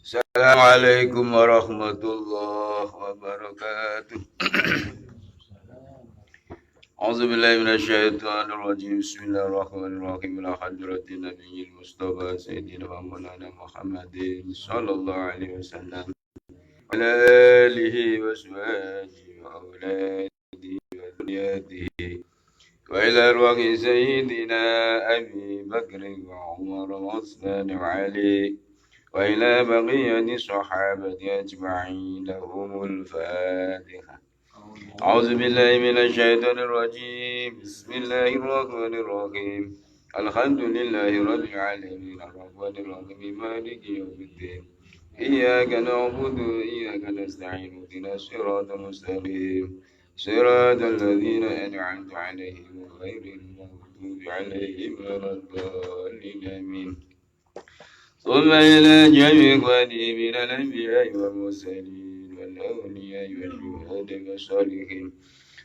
Assalamualaikum warahmatullahi wabarakatuh. A'udzubillahi minasyaitonirrajim. Bismillahirrahmanirrahim. Ila hadratin nabiyil mustafa sayyidina wa maulana Muhammadin sallallahu alaihi wasallam. Ala alihi wa sahbihi wa auladihi wa dhurriyyatihi wa ila arwahi sayyidina Abi Bakr wa Umar wa Uthman wa Ali وإلى بقية الصحابة أجمعين لهم الفاتحة. أعوذ بالله من الشيطان الرجيم. بسم الله الرحمن الرحيم. الحمد لله رب العالمين الرحمن الرحيم مالك يوم الدين. إياك نعبد وإياك نستعين اهدنا الصراط المستقيم صراط الذين أنعمت عليهم غير المغضوب عليهم ولا الضالين آمين. ثم إلى جميع إخواني من الأنبياء والمرسلين والأولياء والشهداء والصالحين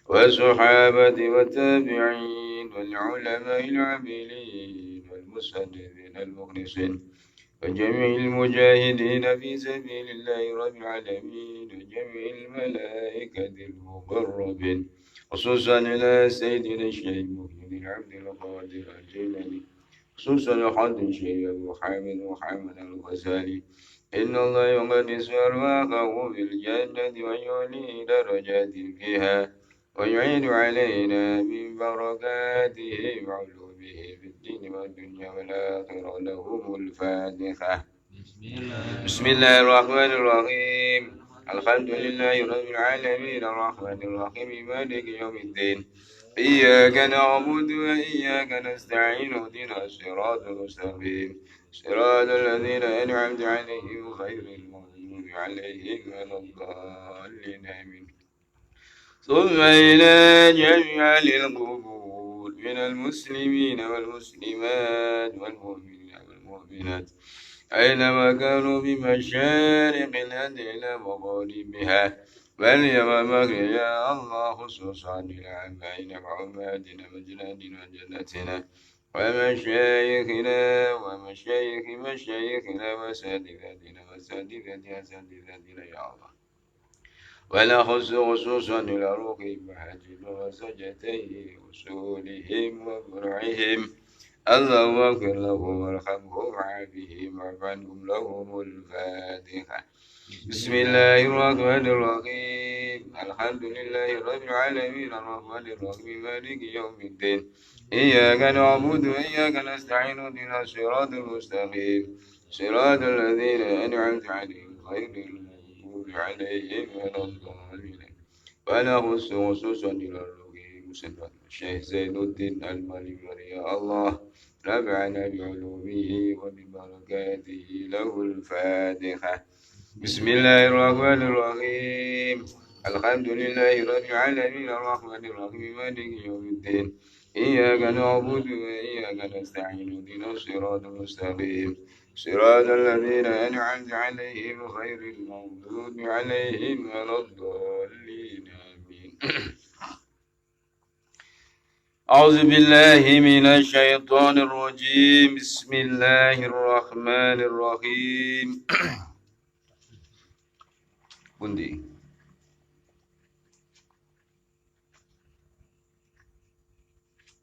والصحابة والتابعين والعلماء العاملين والمصدقين المخلصين وجميع المجاهدين في سبيل الله رب العالمين وجميع الملائكة المقربين خصوصا إلى سيدنا الشيخ محمد عبد القادر الجيلاني خصوصا لحد شيء محمد الغزالي إن الله يقدس أرواحه في الجنة ويعلي درجات فيها ويعين علينا من بركاته وعلومه في الدين والدنيا والآخرة لهم الفاتحة. بسم الله الرحمن الرحيم. الحمد لله رب العالمين الرحمن الرحيم مالك يوم الدين. إياك نعبد وإياك نستعين اهدنا الصراط المستقيم صراط الذين أنعمت عليهم غير المغضوب عليهم ولا الضالين آمين. ثم إلى جميع القبور من المسلمين والمسلمات والمؤمنين والمؤمنات أينما كانوا بمشارق الأرض إلى مغاربها واليوم يا الله خصوصا إلى عمائنا وعماتنا وجنادنا وجنتنا ومشايخنا ومشايخ مشايخنا وسادتنا وسادتنا أساتذتنا يا الله ونخص خصوصا إلى روح محاجم وزوجتيه وصولهم وفرعهم اللهم اغفر لهم وارحمهم وعافهم واعف عنهم لهم الفاتحة. بسم الله الرحمن الرحيم. الحمد لله رب العالمين الرحمن الرحيم مالك يوم الدين. إياك نعبد وإياك نستعين اهدنا الصراط المستقيم صراط الذين أنعمت عليهم غير المغضوب عليهم ولا الضالين. ونخص خصوصا إلى الروح مسلم الشيخ زين الدين المالكي يا الله نفعنا بعلومه وببركاته له الفاتحة. بسم الله الرحمن الرحيم. الحمد لله رب العالمين الرحمن الرحيم مالك يوم الدين. إياك نعبد وإياك نستعين اهدنا الصراط المستقيم صراط الذين أنعمت عليهم غير المغضوب عليهم ولا الضالين آمين. أعوذ بالله من الشيطان الرجيم. بسم الله الرحمن الرحيم. Bundi.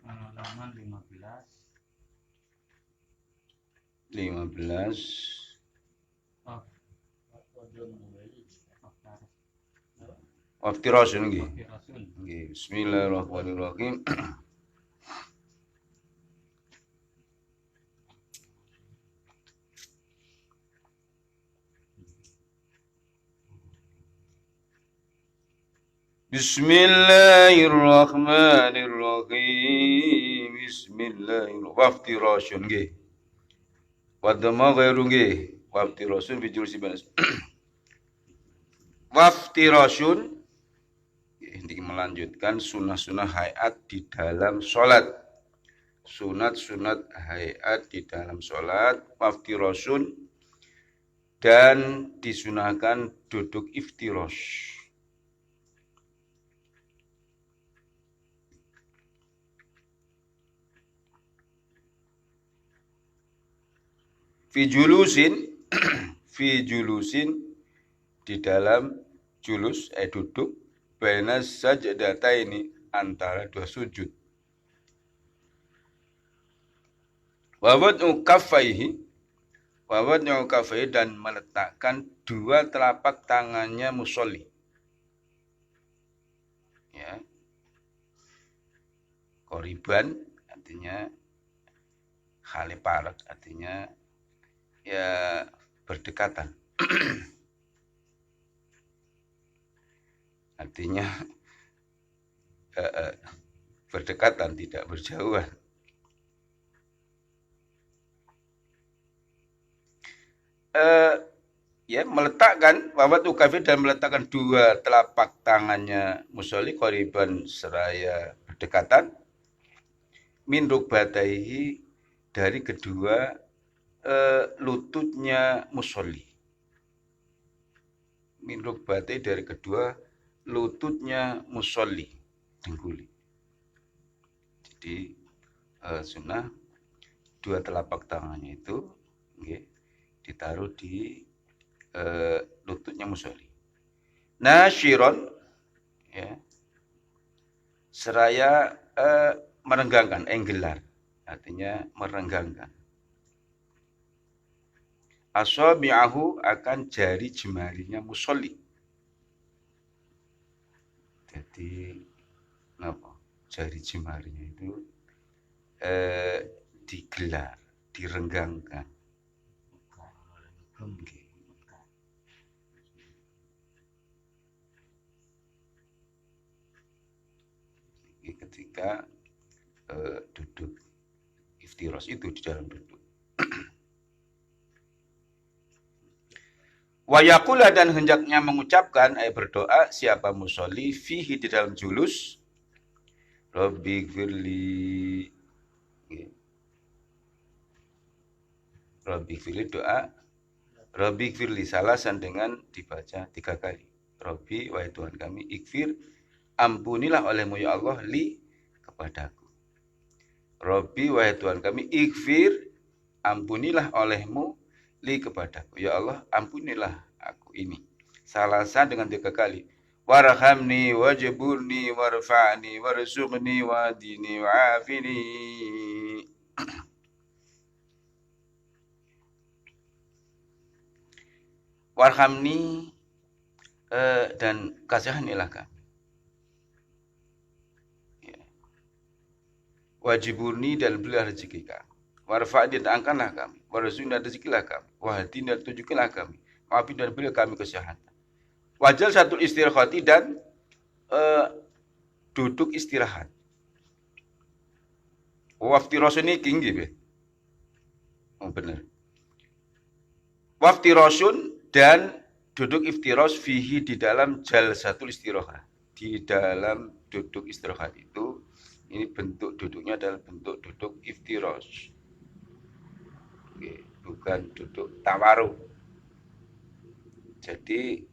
Halaman 15. 15. Waftirasun nggih. Nggih, bismillahirrahmanirrahim. Bismillahirrahmanirrahim. Bismillahirrahmanirrahim. Waftirasun nggih. Wadama ghairu nggih. Waftirasun fi jursi banas. Waftirasun ini melanjutkan sunnah-sunnah hayat di dalam sholat. Sunat-sunat hayat di dalam sholat. Waftirasun dan disunahkan duduk iftirosh. Fi julusin fi julusin di dalam julus duduk baina sajdataini antara dua sujud. Wa wad'u kaffaihi dan meletakkan dua telapak tangannya musolli. Ya. Qoriban artinya khaliparat artinya ya berdekatan. Artinya berdekatan, tidak berjauhan. Ya meletakkan wawat ukafir dan meletakkan dua telapak tangannya musolli qoriban seraya berdekatan min rukbataihi dari kedua lututnya musolli. Min rukbataihi dari kedua lututnya musolli, dengkuli. Jadi sunnah dua telapak tangannya itu ditaruh di lututnya musolli. Nasyiron ya seraya merenggangkan, enggelar artinya merenggangkan. Asabi'ahu akan jari jemarinya musolli. Jadi apa? Jari jemarinya itu digelar, direnggangkan. Okay. Ketika duduk iftiros itu di dalam duduk. Wayakula dan hendaknya mengucapkan berdoa siapa musolli fihi di dalam julus Rabbi gfirli. Rabbi gfirli doa Rabbi gfirli salasan dengan dibaca 3 kali. Rabbi wahai Tuhan kami ikfir ampunilah olehmu ya Allah li kepadaku. Rabbi wahai Tuhan kami ikfir ampunilah olehmu li kepadaku. Ya Allah ampunilah aku ini. Salasan dengan 3 kali. Warhamni wajburni warfa'ni warzuqni wadini wa'afini. Warhamni dan kasihanilah kami. Ya. Wajiburni dan berilah rezeki kami. Warfa'ni dan angkanlah kami. Warzuqni dan rezekilah kami. Wahdini dan tunjukilah kami. Wa'afini dan berilah kami kesehatan. Wajal satu istirahati dan duduk istirahat. Waftiros ini tinggi be. Oh benar. Waftirosun dan duduk iftiros fihi di dalam jalsatul istirahat. Di dalam duduk istirahat itu ini bentuk duduknya adalah bentuk duduk iftiros. Oke, bukan duduk tawaruk. Jadi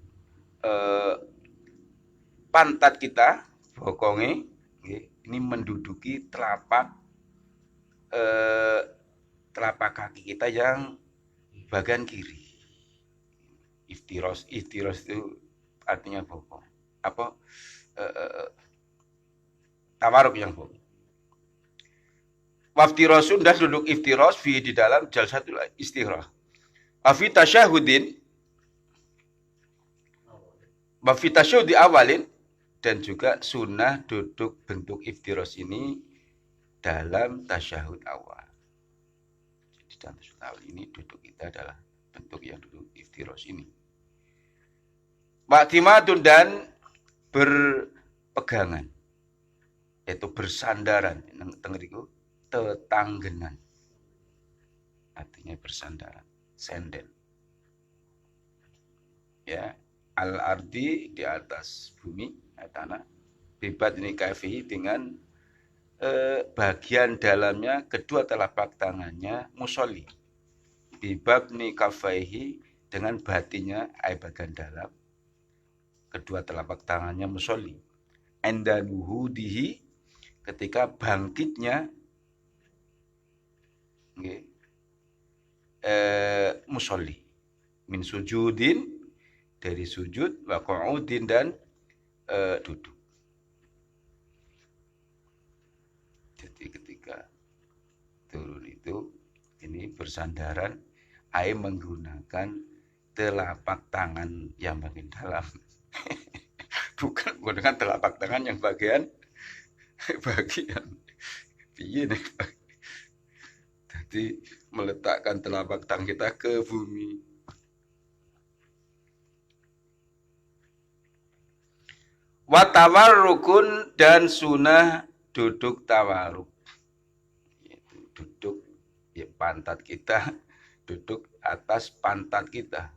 pantat kita bokongnya ini menduduki telapak kaki kita yang bagian kiri. Iftiros itu artinya bokong. Apa? Tawaruk yang bokong. Waftirosun dan duduk iftiros fi di dalam jalsatul istirah. Wafi tasyahudin Bafitasyo di awalin dan juga sunnah duduk bentuk iftiros ini dalam tasyahud awal. Jadi dalam tasyahud awal ini duduk kita adalah bentuk yang duduk iftiros ini. Maktimatun dan berpegangan, yaitu bersandaran, tengeriku tetanggenan, artinya bersandaran, sendel. Ya. Al-ardi di atas bumi, tanah, bibat ini kafihi dengan bagian dalamnya kedua telapak tangannya musolli. Bibab ni kafaihi dengan batinnya bagian dalam kedua telapak tangannya musolli. Endanuhudihi ketika bangkitnya musolli. min sujudin, dari sujud, wa qu'udin, dan duduk. Jadi ketika turun itu, ini bersandaran, menggunakan telapak tangan yang bagian dalam. Bukan menggunakan telapak tangan yang bagian piye nih. Jadi meletakkan telapak tangan kita ke bumi. Watawarrukun, dan sunnah duduk tawarruk. Duduk ya, pantat kita duduk atas pantat kita.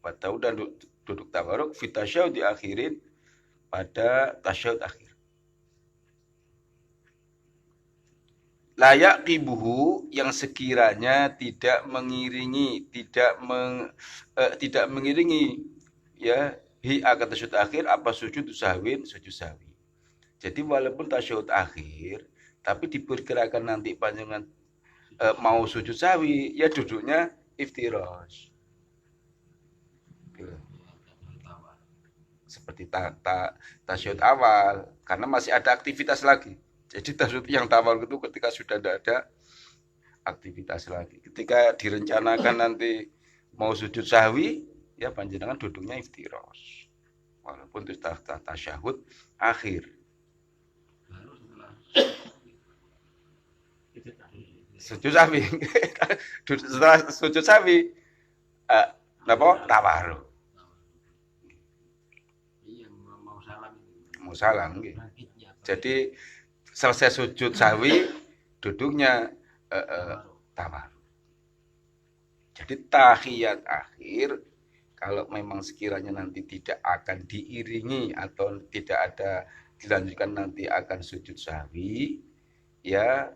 Atau dan duduk tawarruk fitasyahud diakhirin, pada tasyahud akhir. Layak kibuhu, yang sekiranya tidak mengiringi, tidak mengiringi ya akan tasyahud akhir apa sujud sahwi. Jadi walaupun tasyahud akhir, tapi diperkirakan nanti panjangan mau sujud sahwi, ya duduknya iftirash. Seperti tasyahud awal, karena masih ada aktivitas lagi. Jadi tasyahud yang awal itu ketika sudah tidak ada aktivitas lagi. Ketika direncanakan nanti mau sujud sahwi, ya panjenengan duduknya iftirash. Walaupun itu tasyahud akhir. Sujud sahwi. Setelah sujud sahwi, tawarruk. Mau salam. Jadi selesai sujud sahwi, duduknya tawarruk. Jadi tahiyat akhir, kalau memang sekiranya nanti tidak akan diiringi atau tidak ada dilanjutkan nanti akan sujud sahwi, ya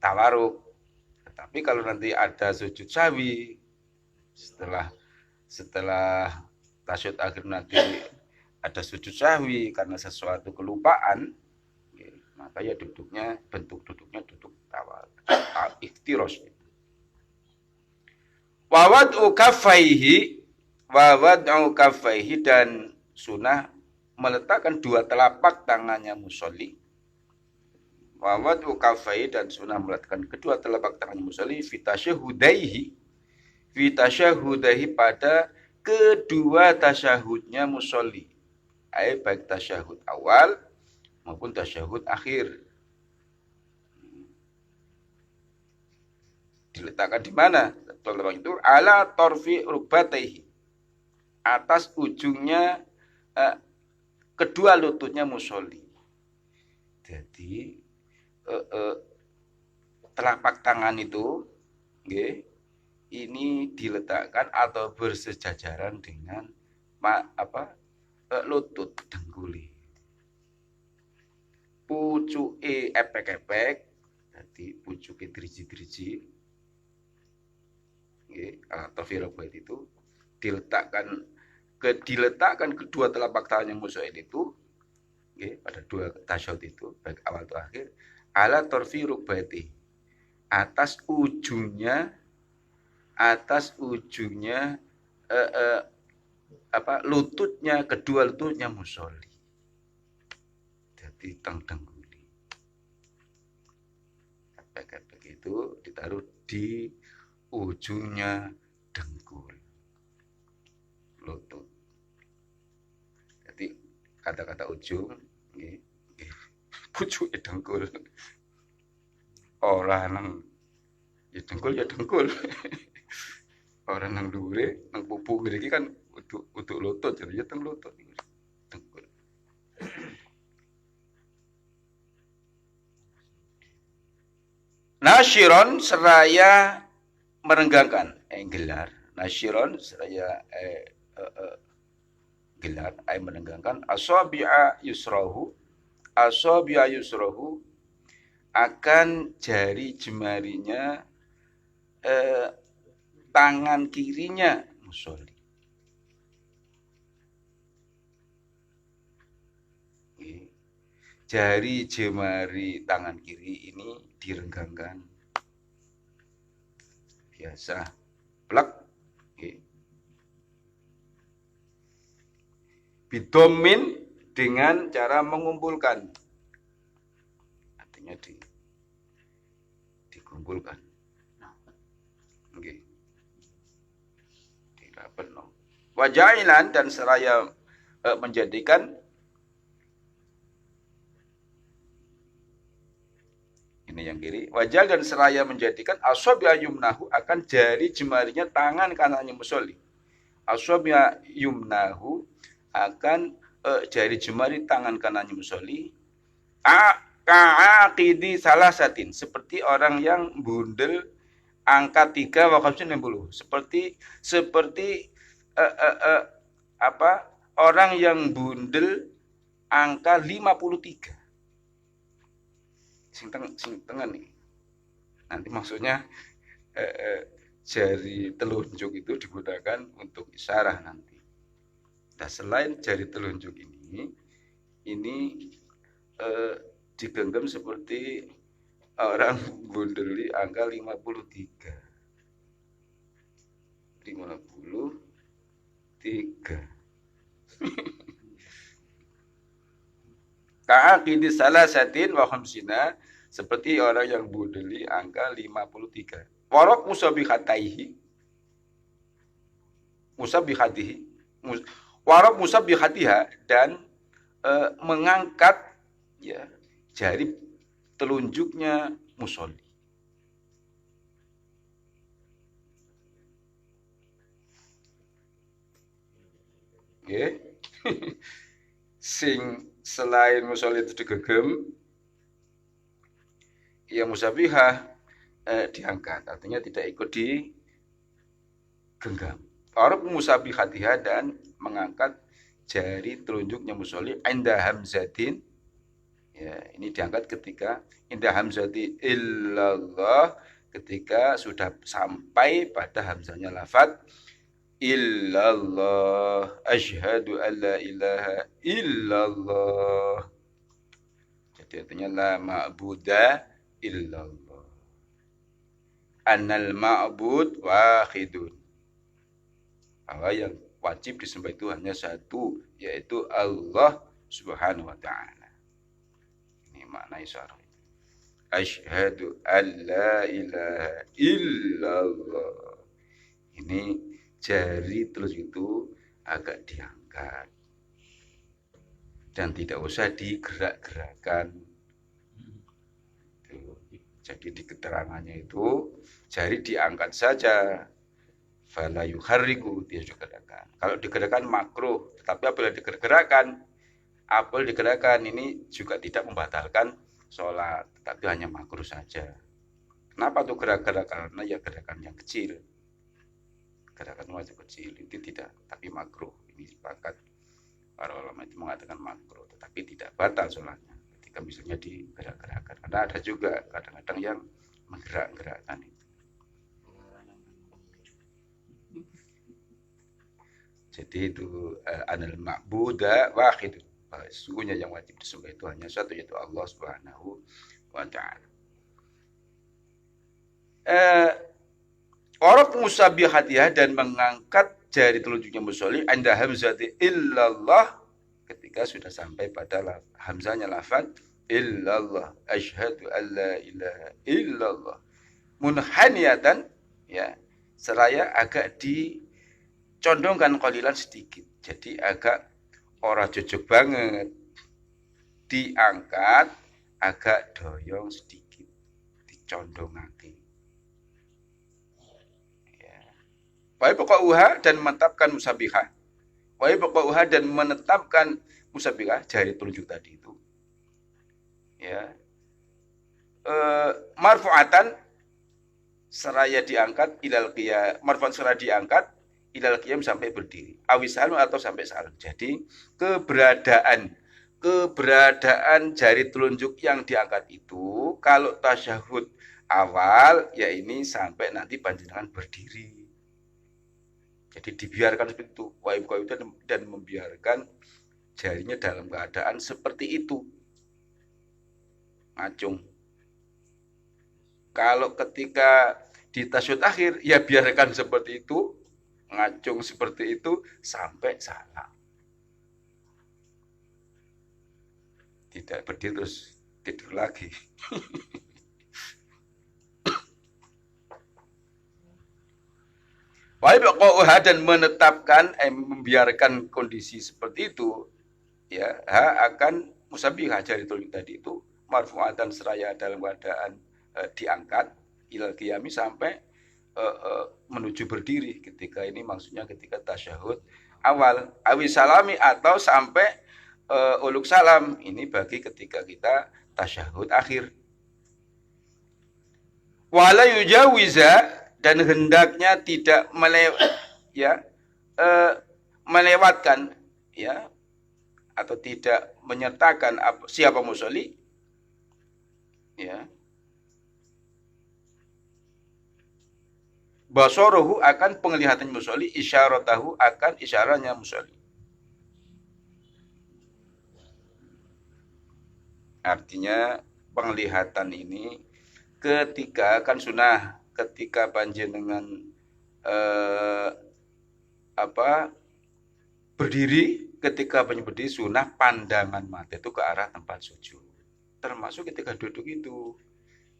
tawarruk. Tetapi kalau nanti ada sujud sahwi, setelah tasyahud akhir nanti ada sujud sahwi karena sesuatu kelupaan, maka ya bentuk duduknya duduk tawarruk, iftirash. Wawad'u kaffaihi, dan sunnah meletakkan dua telapak tangannya musolli. Wawad'u kaffaihi, dan sunnah meletakkan kedua telapak tangannya musolli fi tasyahudaihi, pada kedua tasyahudnya musolli. Baik tasyahud awal maupun tasyahud akhir. Diletakkan di mana? Telapak itu ala torfi rukbataihi, atas ujungnya kedua lututnya musolli. Jadi telapak tangan itu ini diletakkan atau bersejajaran dengan lutut dengkuli. Pucuke epek-epek, jadi pucuke driji-driji, atau firabait itu diletakkan kedua telapak tangan yang musolli itu pada dua tasyahud itu, baik awal atau akhir, ala torfi rukbati, atas ujungnya lututnya, kedua lututnya musolli. Jadi dengkuli. Epek-epek itu ditaruh di ujungnya dengkul, lutut. Jadi kata-kata ujung, pucuk dengkul. Orang nang ya dengkul. Orang nang dhuwure, nang pupu ngriki kan untuk lutut, jadi ya teng lutut dengkul. Nasyiron, seraya merenggangkan, gelar. Nasyiron, seraya gelar, merenggangkan asabi'a yusrahu, akan jari jemarinya tangan kirinya musolli. Jari jemari tangan kiri ini direnggangkan biasa plek nggih. Bidomin dengan cara mengumpulkan. Artinya dikumpulkan. Nggih. Dirapetno. Wajailan dan seraya menjadikan ini yang kiri, wajal dan seraya menjadikan asabi'a yumnahu akan jari jemarinya tangan kanannya musolli. Asabi'a yumnahu akan jari jemari tangan kanannya musolli. Ka'aqidi salasatin, seperti orang yang bundel angka 3 wa 60. Seperti orang yang bundel angka 53. Sing tengah nih. Nanti maksudnya jari telunjuk itu digunakan untuk isyarah nanti. Nah, selain jari telunjuk ini digenggam seperti orang bundeli angka 53. 53. Ka'aqidi salasatin wa khamsina, seperti orang yang bundeli angka 53. Warok warok musabihatiha dan mengangkat ya jari telunjuknya musolli. Nggih. Sing selain musolli itu digegem, ya musabihah diangkat, artinya tidak ikut digenggam. Arab musabihatiha dan mengangkat jari telunjuknya musolli inda hamzatin, ya ini diangkat ketika inda hamzati illallah, ketika sudah sampai pada hamzanya lafaz illallah, asyhadu an la ilaha illallah. Jadi artinya la ma'buda illallah, annal ma'bud wahidun, bahwa yang wajib disembah itu hanya satu, yaitu Allah Subhanahu wa ta'ala. Ini makna isyarah. Asyhadu an la ilaha illallah. Ini jari telunjuk itu agak diangkat dan tidak usah digerak-gerakkan. Jadi di keterangannya itu jari diangkat saja, fala yuharriku, dia juga gerakkan. Kalau digerakkan makruh, tetapi apabila digerakkan ini juga tidak membatalkan sholat, tetapi hanya makruh saja. Kenapa tuh gerak-gerak? Karena ya gerakan yang kecil. Gerakan wajib kecil itu tidak, tapi makruh. Ini sepakat para ulama itu mengatakan makruh, tetapi tidak batal sholatnya ketika misalnya digerak-gerakkan. Karena ada juga kadang-kadang yang menggerak-gerakkan itu. Jadi itu anil ma'buda wahid. Sesungguhnya yang wajib disembah itu hanya satu, yaitu Allah Subhanahu wa ta'ala. Warab musabihatiha dan mengangkat jari telunjuknya musolli anda hamzati illallah, ketika sudah sampai pada hamzanya lafaz illallah, asyhadu an la ilaha illallah, munhaniyatan, ya seraya agak dicondongkan qalilan sedikit, jadi agak ora jojok banget, diangkat agak doyong sedikit, dicondongake. Wa yabqa'uha dan menetapkan musabihah. Wa yabqa'uha dan menetapkan musabihah, jari telunjuk tadi itu. Ya. Marfu'atan seraya diangkat ilal qiyam, marfu'an seraya diangkat ilal qiyam sampai berdiri. Awisalu atau sampai salam. Jadi keberadaan jari telunjuk yang diangkat itu kalau tasyahud awal ya ini sampai nanti panjenengan berdiri. Jadi dibiarkan seperti itu, waib dan membiarkan jarinya dalam keadaan seperti itu, ngacung. Kalau ketika Di tasyahud akhir ya biarkan seperti itu, ngacung seperti itu sampai salam. Tidak berdiri terus tidur lagi. Wa'ibqa'uha dan menetapkan, membiarkan kondisi seperti itu, ya, akan musabihah jari telunjuk tadi itu marfu'atan seraya dalam keadaan diangkat ilal qiyami sampai menuju berdiri ketika ini maksudnya ketika tasyahud awal awi salami atau sampai uluk salam ini bagi ketika kita tasyahud akhir. Wala yujawiza dan hendaknya tidak melewatkan ya atau tidak menyertakan siapa musolli ya basorohu akan penglihatan musolli isyaratahu akan isyarahnya musolli. Artinya penglihatan ini ketika kan sunnah ketika panjenengan berdiri, ketika berdiri sunnah pandangan mata itu ke arah tempat sujud. Termasuk ketika duduk itu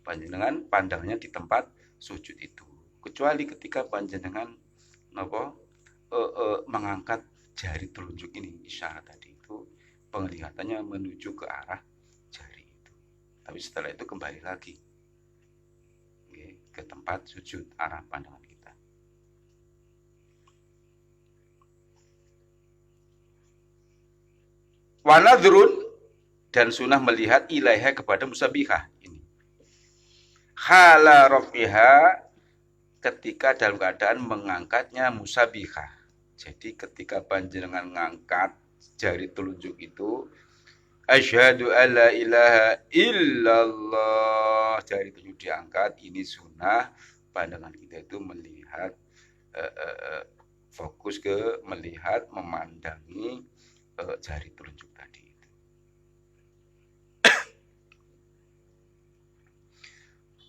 panjenengan pandangnya di tempat sujud itu. Kecuali ketika panjenengan mengangkat jari telunjuk ini isyarat tadi itu penglihatannya menuju ke arah jari itu. Tapi setelah itu kembali lagi ke tempat sujud arah pandangan kita. Wa nadhrun dan sunnah melihat ilaiha kepada musabihah ini. Khala rafiha ketika dalam keadaan mengangkatnya musabihah. Jadi ketika panjenengan ngangkat jari telunjuk itu asyhadu alla ilaha illallah jari telunjuk diangkat ini sunnah pandangan kita itu melihat fokus ke melihat memandangi jari telunjuk tadi itu.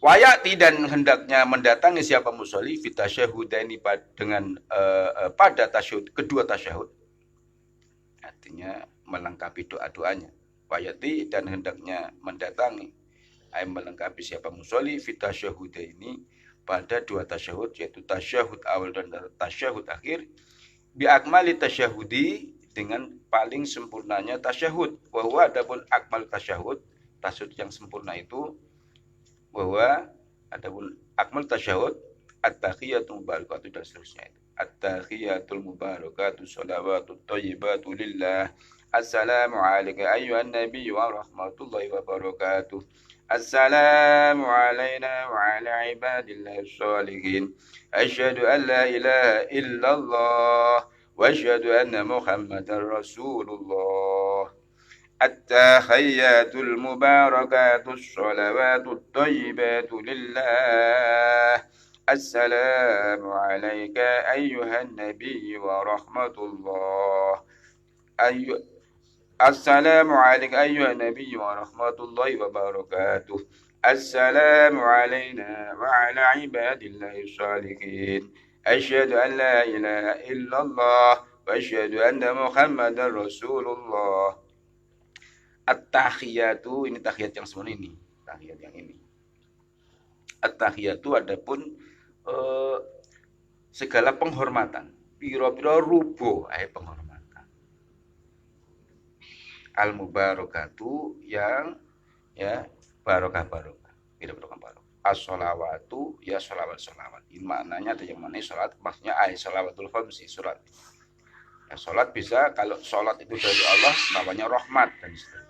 Wayati dan hendaknya mendatangi siapa musolli fi tasyahudaini dengan pada tasyahud kedua tasyahud artinya melengkapi doa-doanya. Wayati dan hendaknya mendatangi melengkapi siapa musolli fi tasyahudaini pada dua tasyahud yaitu tasyahud awal dan tasyahud akhir bi akmali tasyahudi dengan paling sempurnanya tasyahud. Bahwa adapun akmal tasyahud yang sempurna itu bahwa adapun akmal tasyahud at-tahiyatul mubarakatuh dan seterusnya itu. At-tahiyatul mubarakatuh shalawatut thayyibatu lillah. Assalamu alayka ayyuhan nabiy wa rahmatullahi wa barakatuh. Assalamu alayna wa ala ibadillahi sholihin. Asyhadu an la ilaha illallah wa asyhadu anna Muhammadar Rasulullah. At-tahiyatul mubarakatus shalawatut thayyibatu lillah. Assalamu alayka ayyuhan nabiy wa rahmatullah. Assalamu alayka ayyuhan nabiy wa rahmatullahi wa barakatuh. Assalamu alayna wa ala ibadillahi sholihin. Asyhadu an la ilaha illallah wa asyhadu anna Muhammadar Rasulullah. At-tahiyatu ini tahiyat yang sebenarnya ini, tahiyat yang ini. At-tahiyatu adapun segala penghormatan, piro-piro rubo penghormatan. Al-mubarakatu yang ya barokah-barokah, piro-piro barokah. As-sholawatu ya sholawat-sholawat. Ini maknanya ada yang mana sholat, maksudnya sholawatul khamsi, sholat. Ya, sholat bisa kalau sholat itu dari Allah namanya rahmat dan seterusnya.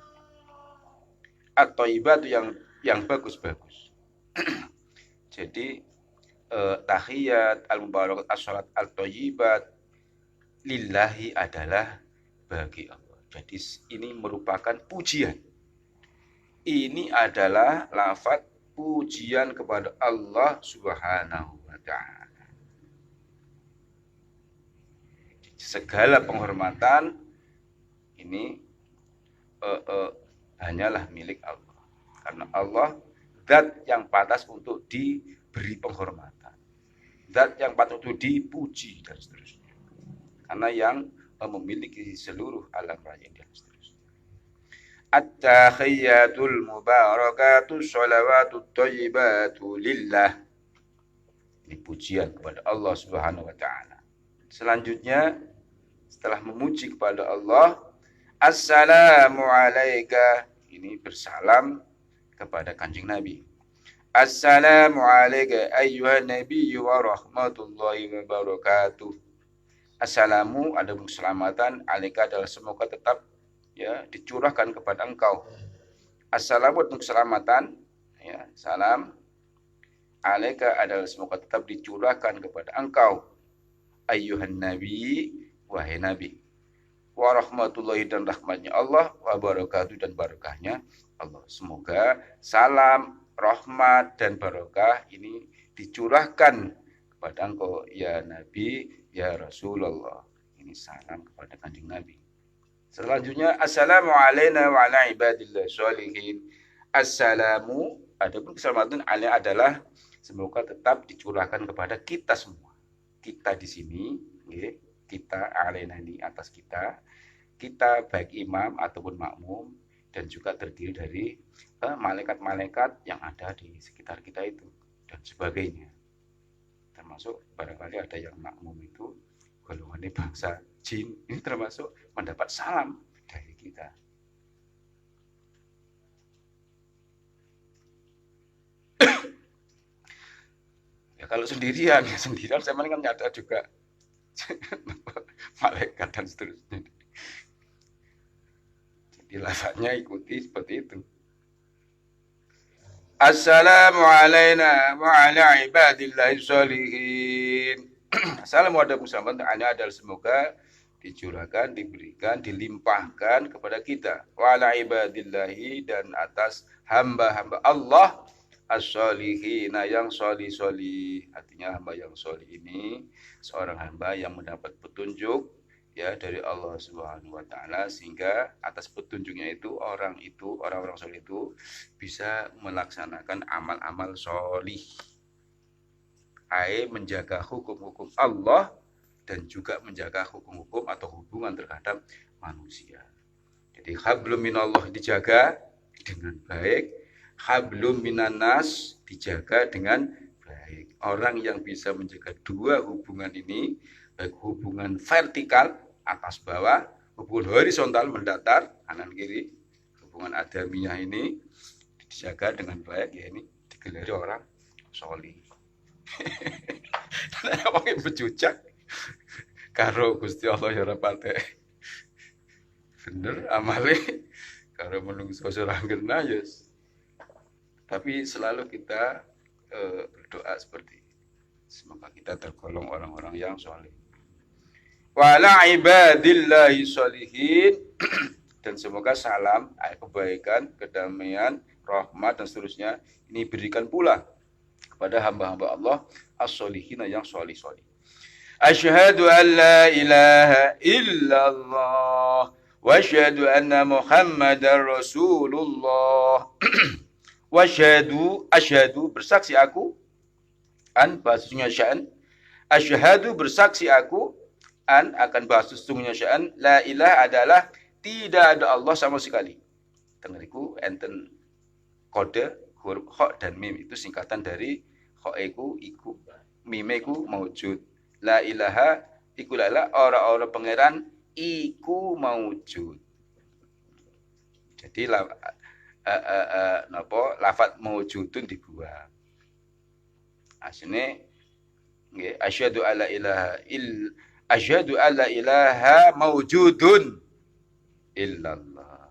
Atau ibadah yang bagus-bagus. Jadi tahiyat al-mubarakat as-salat al-thayyibat lillahi adalah bagi Allah. Jadi ini merupakan pujian. Ini adalah lafaz pujian kepada Allah Subhanahu wa taala. Segala penghormatan ini hanyalah milik Allah. Karena Allah zat yang pantas untuk beri penghormatan. Zat yang patut dipuji dan seterusnya. Karena yang memiliki seluruh alam raya dan seterusnya. At-tahiyyatul mubarakatus sholawatut thayyibatu lillah. Ini pujian kepada Allah Subhanahu wa taala. Selanjutnya setelah memuji kepada Allah, assalamu alayka, ini bersalam kepada Kanjeng Nabi. Assalamu alayka ayyuhan nabiyyu wa rahmatullahi wa barakatuh. Assalamu ada keselamatan, alayka adalah semoga tetap ya dicurahkan kepada engkau. Assalamu untuk keselamatan, ya, salam alayka adalah semoga tetap dicurahkan kepada engkau. Ayyuhan nabi, wahai nabi. Wa rahmatullahi dan rahmatnya Allah, wa barakatuh dan barakahnya Allah. Semoga salam, rahmat dan barakah ini dicurahkan kepada engkau ya Nabi, ya Rasulullah. Ini salam kepada Kanjeng Nabi. Selanjutnya assalamu alayna wa ala ibadillah sholihin. Assalamu, adapun keselamatan alaihi adalah semoga tetap dicurahkan kepada kita semua. Kita di sini, ya, kita alaina ini atas kita baik imam ataupun makmum, dan juga terdiri dari malaikat-malaikat yang ada di sekitar kita itu dan sebagainya. Termasuk barangkali ada yang makmum itu golongannya bangsa jin, ini termasuk mendapat salam dari kita. Ya kalau sendirian saya kan ada juga malaikat dan seterusnya. Jadi lafaznya ikuti seperti itu. Assalamu alayna wa ala ibadillahi sholihin. Assalamualaikum warahmatullahi wabarakatuh. Semoga dicurahkan, diberikan, dilimpahkan kepada kita. Wa ala ibadillahi dan atas hamba-hamba Allah as-solihina yang soli-soli. Artinya hamba yang soli ini seorang hamba yang mendapat petunjuk ya dari Allah Subhanahu wa taala, sehingga atas petunjuknya itu orang-orang solih itu bisa melaksanakan amal-amal solih. Menjaga hukum-hukum Allah dan juga menjaga hukum-hukum atau hubungan terhadap manusia. Jadi hablum minallah dijaga dengan baik, hablum minannas dijaga dengan baik. Orang yang bisa menjaga dua hubungan ini, baik hubungan vertikal atas bawah, hubungan horizontal mendatar kanan kiri, hubungan adamiyah ini dijaga dengan baik, ya ini digelari orang solih. Wong becujak karo Gusti Allah ya ora pate bener amale karo menungso ora ngena ya. Tapi selalu kita berdoa seperti ini. Semoga kita tergolong orang-orang yang soleh. Wa ala ibadillahi sholihin. Dan semoga salam, kebaikan, kedamaian, rahmat dan seterusnya ini berikan pula kepada hamba-hamba Allah as-solihina yang solih-solih. Asyhadu an la ilaha illallah wa asyhadu anna Muhammadar Rasulullah. Wa asyhadu bersaksi aku, an bahasanya sya'an, asyhadu bersaksi aku, an akan bahasa sesungguhnya sya'an, la ilaha adalah tidak ada Allah sama sekali. Tengeriku enten kode huruf kha dan mim itu singkatan dari khaiku iku, mimeku maujud. La ilaha iku la ora pangeran iku maujud. Jadi lafaz maujudun dibuang. Asline nggih asyhadu alla ilaha maujudun illallah.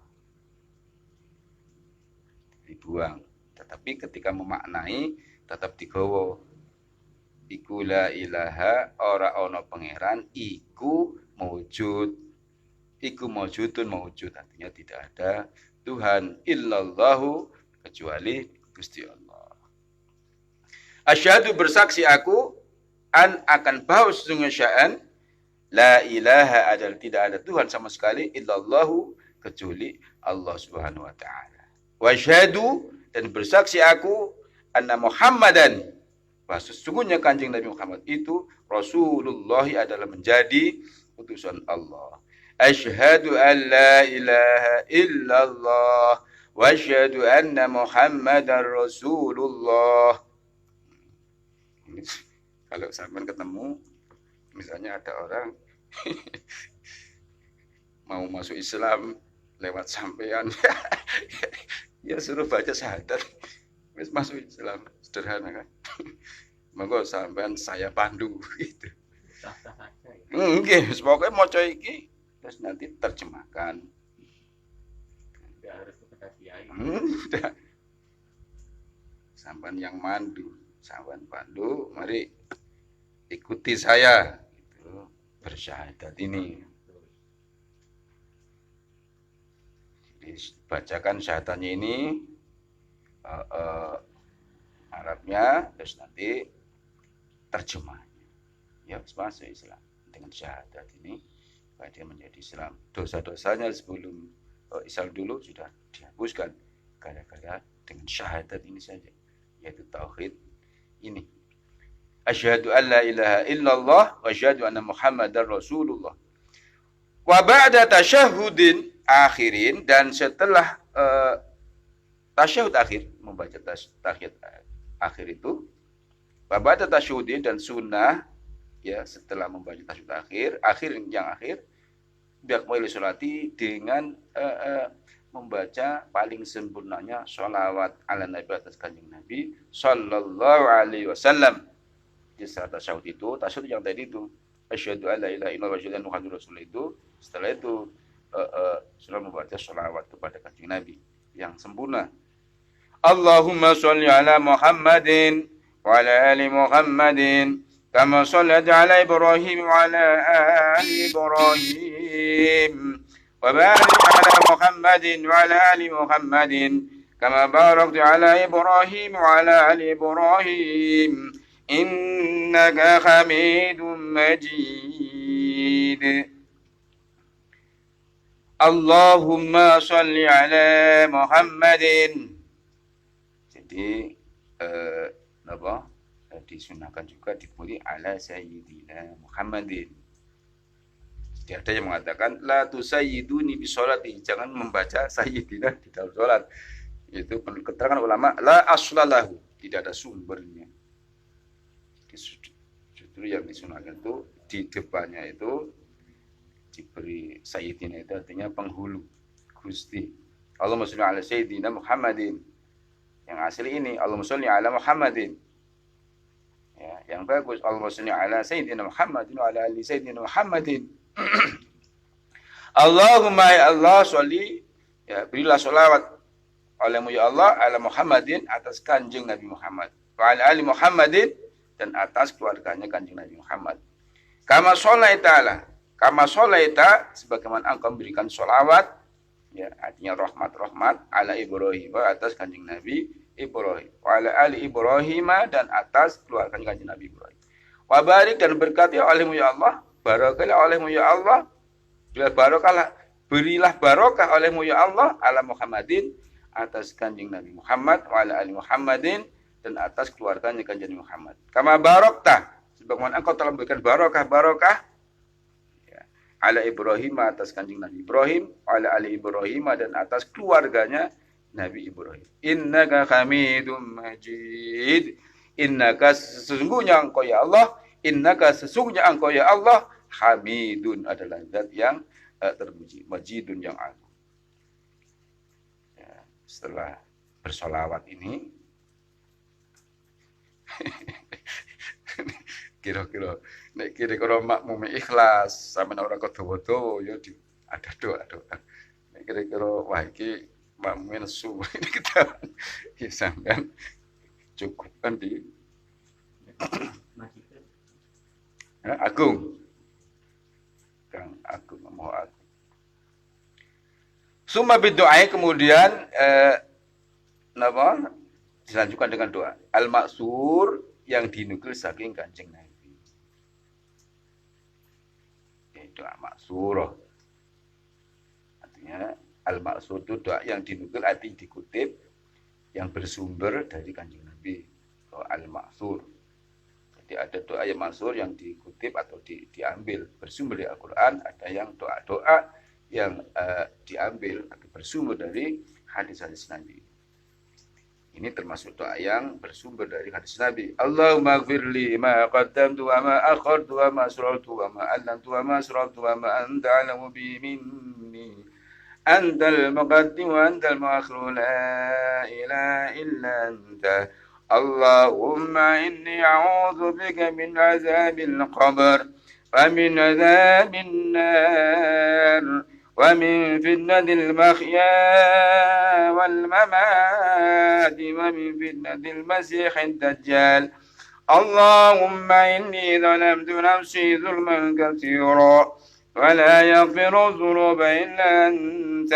Dibuang. Tetapi ketika memaknai tetap digawa. Iku la ilaha ora ana pangeran iku maujud. Iku maujudun maujud, artinya tidak ada Tuhan illallahu kecuali Gusti Allah. Asyhadu bersaksi aku an akan bahwa sesungguhnya sya'an la ilaha adalah tidak ada Tuhan sama sekali illallahu kecuali Allah Subhanahu wa taala. Wa asyhadu dan bersaksi aku anna Muhammadan bahwa sesungguhnya Kanjeng Nabi Muhammad itu Rasulullah adalah menjadi utusan Allah. Asyhadu an la ilaha illallah wa asyhadu anna Muhammadar Rasulullah. Kalau sampean ketemu misalnya ada orang mau masuk Islam lewat sampean ya suruh baca syahadat wis masuk Islam, sederhana kan. Monggo sampean saya pandu gitu. Sah-sah saja ya. Nggih, pokoke maca iki terus nanti terjemahkan. Tidak harus kepada kiai. Udah. Sampean yang mandu, sampean pandu, mari ikuti saya gitu, bersyahadat ini. Bacakan syahadatnya ini Arabnya, terus nanti terjemahnya. Ya, masuk Islam dengan syahadat ini, supaya dia menjadi Islam. Dosa-dosanya sebelum Islam dulu sudah dihapuskan gara-gara dengan syahadat ini saja, yaitu tauhid ini. Asyhadu an la ilaha illallah wa asyhadu anna Muhammadar Rasulullah. Wa ba'da tasyahudin akhirin, dan setelah tasyahud akhir, membaca tasyahud akhir itu, wa ba'da tasyahudin, dan sunnah ya setelah membaca tasyahud akhir yang akhir, biakmil sholati, dengan membaca paling sempurnanya sholawat ala Nabi atas Kanjeng Nabi sallallahu alaihi wasallam. Di saat tasyahud itu, tasyahud yang tadi itu, asyhadu an la ilaha illallah wa asyhadu anna Muhammadar Rasulullah, itu setelah itu sudah membaca sholawat kepada Kanjeng Nabi yang sempurna. Allahumma sholli ala Muhammadin wa ala ali Muhammadin kama shallaita ala Ibrahim wa ala ali Ibrahim wa barik ala Muhammadin wa ala ali Muhammadin kama barakta ala Ibrahim wa ala ali Ibrahim innaka Hamidum Majid. Allahumma sholli ala Muhammadin. Jadi disunahkan juga dipuri ala sayyidina Muhammadin. Jadi ada yang mengatakan la tusayyiduni bi sholati, jangan membaca sayyidina di dalam salat. Itu menurut keterangan ulama la aslalahu, tidak ada sumbernya. Justru yang disunahkan itu di depannya itu diberi sayyidina, itu artinya penghulu, Gusti. Allahumma sholli ala sayyidina Muhammadin. Yang asli ini Allahumma sholli ala Muhammadin. Ya, yang bagus Allahumma sholli ala sayyidina Muhammadin wa ala ali sayyidina Muhammadin. Allahumma ya Allah sholli, ya berilah sholawat olehmu ya Allah ala Muhammadin, atas Kanjeng Nabi Muhammad, wa ala ali Muhammadin, dan atas keluarganya Kanjeng Nabi Muhammad. Kama sholaita, sebagaimana engkau memberikan sholawat, ya artinya rahmat ala Ibrahim, atas Kanjeng Nabi Ibrahim, wa ala ali Ibrahim, dan atas keluarga Kanjeng Nabi Ibrahim. Wa barik, dan berkati olehmu ya Allah, barakahlah olehmu ya Allah, berilah barokah olehmu ya Allah ala Muhammadin, atas Kanjeng Nabi Muhammad, wa ala ali Muhammadin, dan atas keluarganya Kanjeng Nabi Muhammad. Kama barokta, sebagaimana engkau telah memberikan barokah ala Ibrahim, atas Kanjeng Nabi Ibrahim, ala ali Ibrahim, dan atas keluarganya Nabi Ibrahim. Innaka Hamidum Majid. Innaka, sesungguhnya engkau ya Allah, innaka, sesungguhnya engkau ya Allah, Hamidun, adalah zat yang terpuji, Majidun, yang agung. Ya, setelah bersolawat ini kira-kira nek kira-kira makmum ikhlas sampeyan ora kedawa-dawa ya ada doa-doa. Nek kira-kira wah iki makmum nesu kita ya sampeyan cukupkan di Agung. Kang Agung, Moho Agung. Summa bidoa, kemudian dilanjutkan dengan doa al-maksur, yang dinukil saking Kanjeng Nabi. Doa maksur, artinya al-maksur itu doa yang dinukil, artinya dikutip, yang bersumber dari Kanjeng Nabi. Doa al-maksur. Jadi ada doa yang masyhur yang dikutip atau diambil bersumber dari Al-Qur'an, ada yang doa-doa yang diambil atau bersumber dari hadis-hadis Nabi. Ini termasuk doa yang bersumber dari hadis Nabi. Allahumma gfirli ma qaddamtu wa ma akhartu wa ma asrartu wa ma allantu wa ma asrartu wa ma anta alamu bi minni. Antal muqaddim wa antal muakhir la ilaha illa anta. Allahumma inni a'udzu bika min azabil qabr wa min azabin nar. ومن فتنة المحيا والممات ومن فتنة المسيح الدجال اللهم إني ظلمت نفسي ظلما كثيرا ولا يغفر الذنوب إلا أنت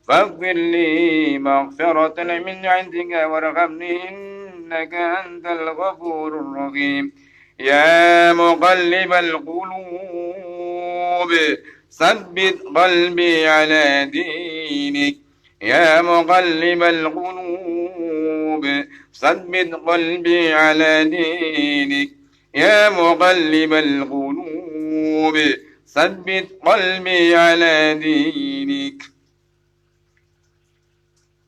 فاغفر لي مغفرة من عندك وارحمني إنك أنت الغفور الرحيم يا مقلب القلوب ثبت قلبي على دينك يا مقلب القلوب ثبت قلبي على دينك يا مقلب القلوب ثبت قلبي على دينك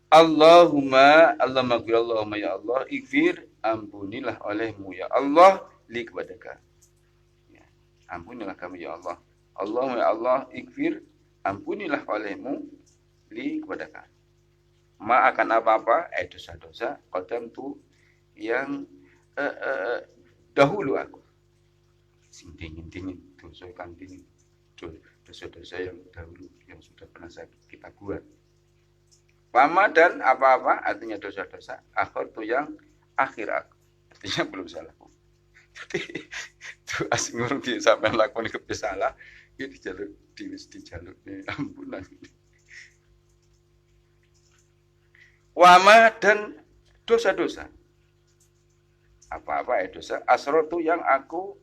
Allahumma ya Allah ighfir ampunilah olehmu ya Allah li kepada kami ya, ampunilah kami ya Allah Allahumma ya Allah ighfir ampunilah olehmu li kepada kami ma akan apa-apa dosa-dosa qadam tu yang dahulu aku sing dingin dosa kan dingin dosa-dosa yang dahulu yang sudah pernah kita buat Wama dan apa-apa artinya dosa-dosa akhir tuh yang akhir aku artinya belum salah jadi itu asing ngurung di sampai lakoni kebesalah ini dijaluk ampunan wama dan dosa-dosa apa-apa dosa asro tuh yang aku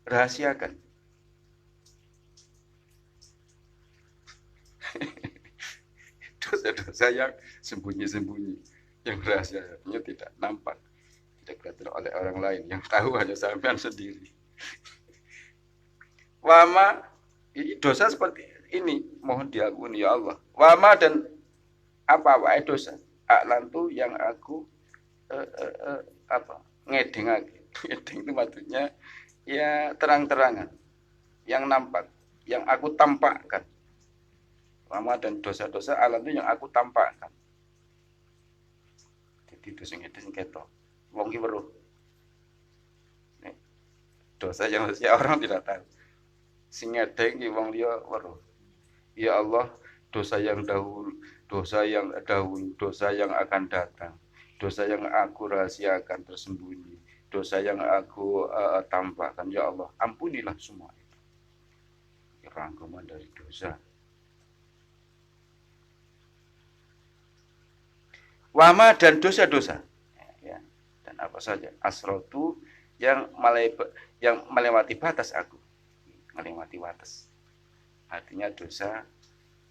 rahasiakan dosa-dosa yang sembunyi-sembunyi, yang rahasianya tidak nampak, tidak kelihatan oleh orang lain, yang tahu hanya sampean sendiri. Wama, ini dosa seperti ini, mohon diampuni ya Allah. Wama dan apa dosa, aklantu yang aku ngedeng itu maksudnya ya terang-terangan, yang nampak, yang aku tampakkan. Wama dan dosa-dosa alam itu yang aku tampakkan. Jadi dosa ngedeng ketok. Wong ki weruh. Dosa yang harusnya orang tidak tahu. Sing ngedeng ki wong liya weruh. Ya Allah, dosa yang dahulu, dosa yang akan datang, dosa yang aku rahasiakan tersembunyi, dosa yang aku tampakkan. Ya Allah, ampunilah semua itu. Rangkuman dari dosa. Wama dan dosa-dosa ya, dan apa saja asrotu yang melewati batas aku melewati batas artinya dosa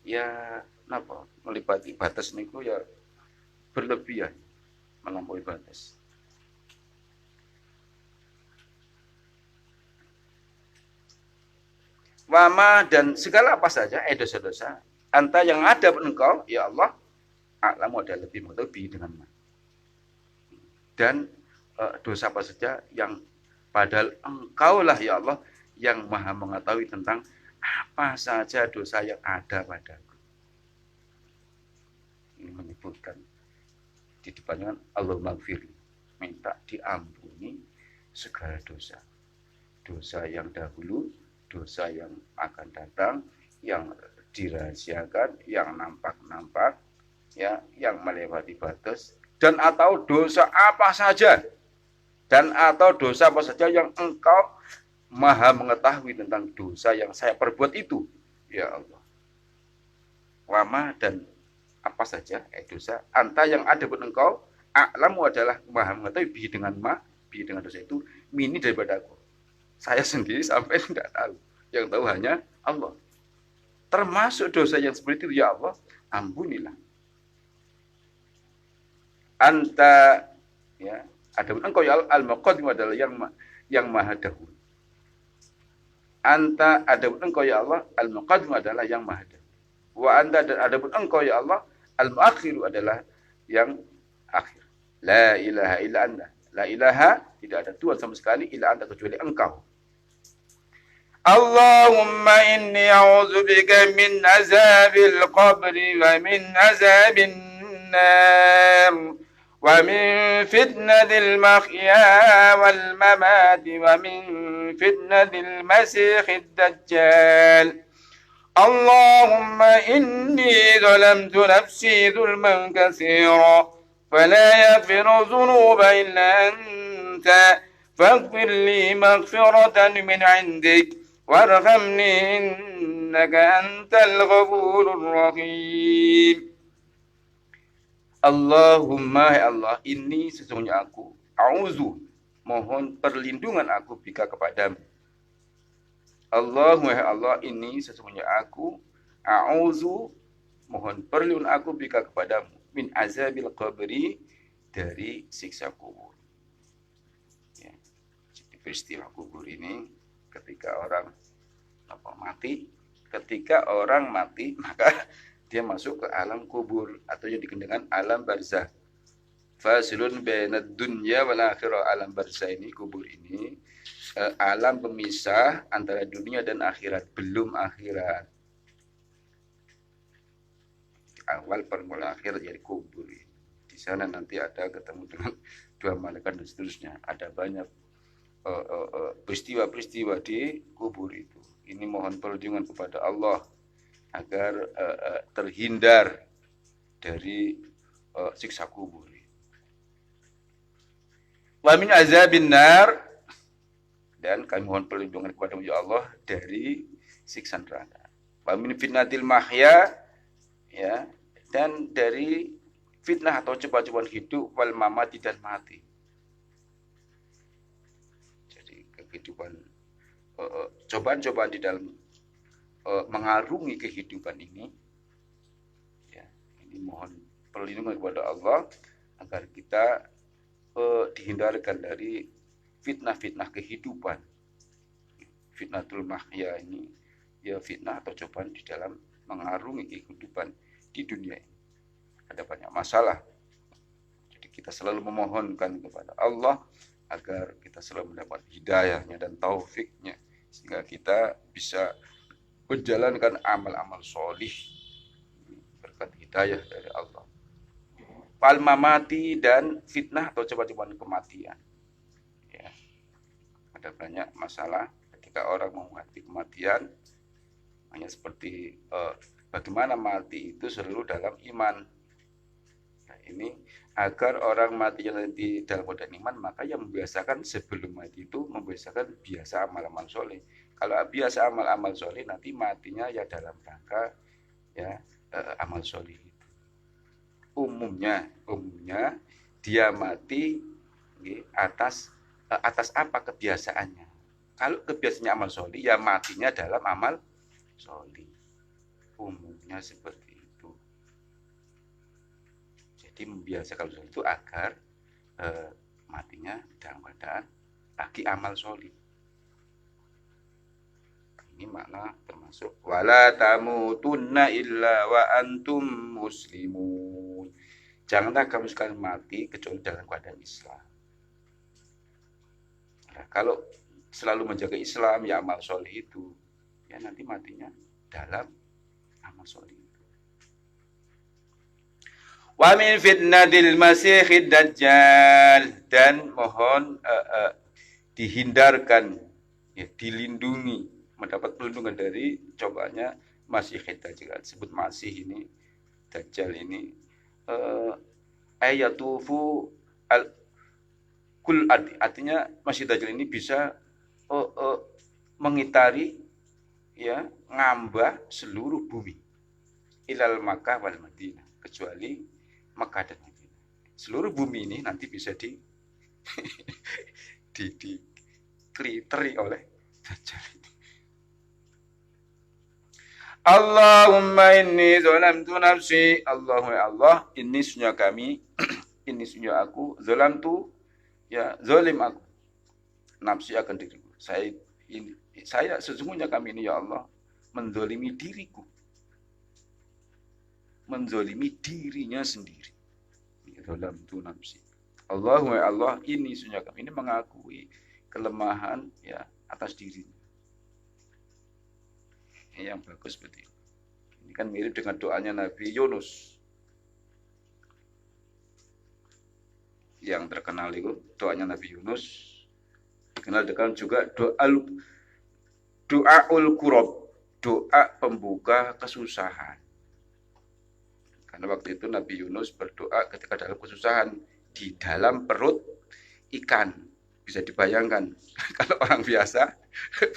ya napa melewati batas niku ya berlebihan melampaui batas wama dan segala apa saja dosa-dosa anta yang ada engkau ya Allah A'lamu ada lebih mengetahui dengan dan dosa apa saja yang padahal engkaulah ya Allah yang maha mengetahui tentang apa saja dosa yang ada padaku. Ini menyebutkan di depannya Allahumma gfirli, minta diampuni segala dosa. Dosa yang dahulu, dosa yang akan datang, yang dirahasiakan, yang nampak-nampak, ya, yang melewati batas dan atau dosa apa saja yang engkau maha mengetahui tentang dosa yang saya perbuat itu ya Allah wama dan apa saja dosa anta yang ada buat engkau a'lamu adalah maha mengetahui dengan dosa itu mini daripada aku saya sendiri sampai tidak tahu yang tahu hanya Allah termasuk dosa yang seperti itu ya Allah ampunilah anta ya ada engkau ya al-muqaddim adalah yang maha dahulu. Anta adapun engkau ya Allah, al-muqaddim adalah yang maha dahulu. Wa anta dan adapun engkau ya Allah, al-muakhiru adalah yang akhir. La ilaha illa anta. La ilaha, tidak ada Tuhan sama sekali, illa anta kecuali engkau. Allahumma inni a'udzu bika min azabil qabri wa min azabin nar wa min fitnatil mahya wal mamat wa min fitnatil masiihid dajjal. Allahumma inni zalamtu nafsi zulman katsira fala yaghfiru dzunuba illa anta faghfir li maghfiratan min 'indik warhamni innaka antal ghafurur rahim. Allahumma ya Allah, ini sesungguhnya aku a'udzu, mohon perlindungan aku bika kepadamu. Allahumma ya Allah, ini sesungguhnya aku a'udzu, mohon perlindungan aku bika kepadamu min azabil qabri, dari siksa kubur. Ya. Jadi peristiwa kubur ini ketika orang mati, ketika orang mati maka dia masuk ke alam kubur atau yang dikenal dengan alam barzakh. Fasilun bainad dunya wal akhirah. Alam barzakh ini, kubur ini, alam pemisah antara dunia dan akhirat, belum akhirat. Awal permulaan akhir jadi kubur. Di sana nanti ada ketemu dengan dua malaikat dan seterusnya. Ada banyak peristiwa-peristiwa di kubur itu. Ini mohon perlindungan kepada Allah agar terhindar dari siksa kubur. Wa min azabin nar, dan kami mohon perlindungan kepada ya Allah dari siksa neraka. Wa min fitnatil mahya, ya, dan dari fitnah atau cobaan-cobaan hidup, wal mamati, dan mati. Kehidupan, cobaan-cobaan di dalam mengarungi kehidupan ini, ya, ini mohon perlindungan kepada Allah agar kita dihindarkan dari fitnah-fitnah kehidupan. Fitnatul mahya ini, ya, fitnah atau cobaan di dalam mengarungi kehidupan di dunia ini. Ada banyak masalah. Jadi kita selalu memohonkan kepada Allah agar kita selalu mendapat hidayahnya dan taufiknya, sehingga kita bisa menjalankan amal-amal solih berkat hidayah dari Allah. Fal mamati, dan fitnah atau cobaan-cobaan kematian. Ya. Ada banyak masalah ketika orang menghadapi kematian, hanya seperti bagaimana mati itu selalu dalam iman. Nah, ini agar orang matinya nanti dalam keadaan iman, maka yang membiasakan sebelum mati itu membiasakan biasa amal-amal soleh. Kalau biasa amal-amal soleh, nanti matinya ya dalam rangka, ya, amal soleh itu. Umumnya dia mati atas apa kebiasaannya. Kalau kebiasaannya amal soleh, ya matinya dalam amal soleh. Umumnya seperti itu. Jadi membiasakan itu agar matinya dalam keadaan lagi amal soleh. Ini makna termasuk wala tamutunna illa wa antum muslimun. Janganlah kamu sekalian mati kecuali dalam keadaan Islam. Nah, kalau selalu menjaga Islam, ya amal soleh itu, ya nanti matinya dalam amal soleh. Wa min fitnatil masiihid dajjal, dan mohon dihindarkan, ya, dilindungi, mendapat perlindungan dari cobaannya Masiihid Dajjal. Sebut Masih ini, Dajjal ini, ayatufu kul, artinya Masih Dajjal ini bisa mengitari, ya, ngambah seluruh bumi, ilal Makkah wal Madinah, kecuali Makkah dan Madinah. Seluruh bumi ini nanti bisa dikliteri oleh Dajjal itu. Allahumma inni zalamtu nafsi. Allahumma ya Allah, ini sunya kami, ini sunya aku, zalamtu, ya, zalim aku, nafsi akan diriku. Saya sesungguhnya kami ini ya Allah menzolimi diriku, menzolimi dirinya sendiri. Dalam itu nafsi. Allah wa Allah ini sesungguhnya kami ini mengakui kelemahan ya atas dirinya. Ini yang bagus seperti ini. Ini kan mirip dengan doanya Nabi Yunus. Yang terkenal itu doanya Nabi Yunus, dikenal dengan juga doaul kurab, doa pembuka kesusahan. Karena waktu itu Nabi Yunus berdoa ketika dalam kesusahan di dalam perut ikan. Bisa dibayangkan kalau orang biasa